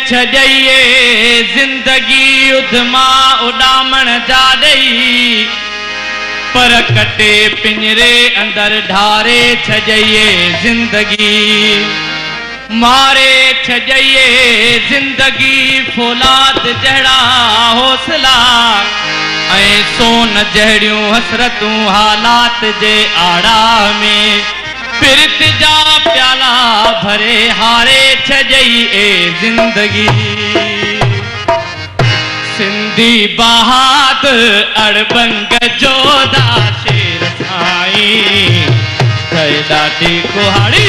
छॾिए ज़िंदगी उधमा उॾामण जा ॾेई पर कटे पिंजरे अंदर ढारे छॾिए ज़िंदगी मारे छॾिए ज़िंदगी फौलाद जहिड़ा हौसला ऐं सोन जहिड़ियूं हसरतूं हालात जे आड़ा में पिरत जा प्याला भरे हारे छॾिए ज़िंदगी सिंधी बहादुर अड़बंग जोधा शेर साईं ठहे ॾाढी कुहाड़ी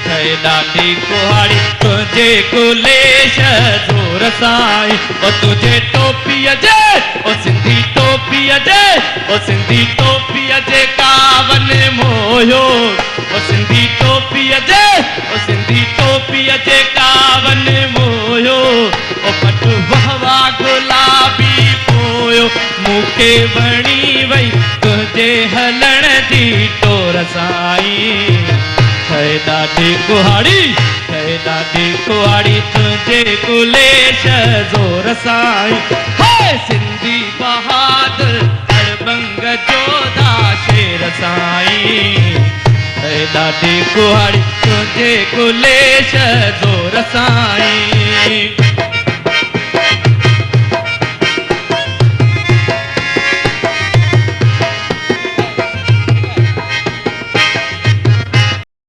ठहे ॾाढी कुहाड़ी तुंहिंजे गुलेश ज़ोर साईं ओ तुंहिंजे टोपीअ जे ओ सिंधी टोपीअ जे ओ सिंधी टोपीअ जे कावन मोयो ओ सिंधी टोपीअ जे ओ सिंधी टोपीअ जे कावन मोयो ओ पट वहवा गुलाबी पोयो मूंखे वणी वई तुंहिंजे हलण जी टोर साईं ठहे ॾाढी कुहाड़ी ठहे ॾाढी कुहाड़ी तुंहिंजे गुलेश ज़ोर साईं हाय सिंधी बहादुर अड़बंग जोधा शेर साईं ठहे ॾाढी कुहाड़ी तुंहिंजे गुलेश ज़ोर साईं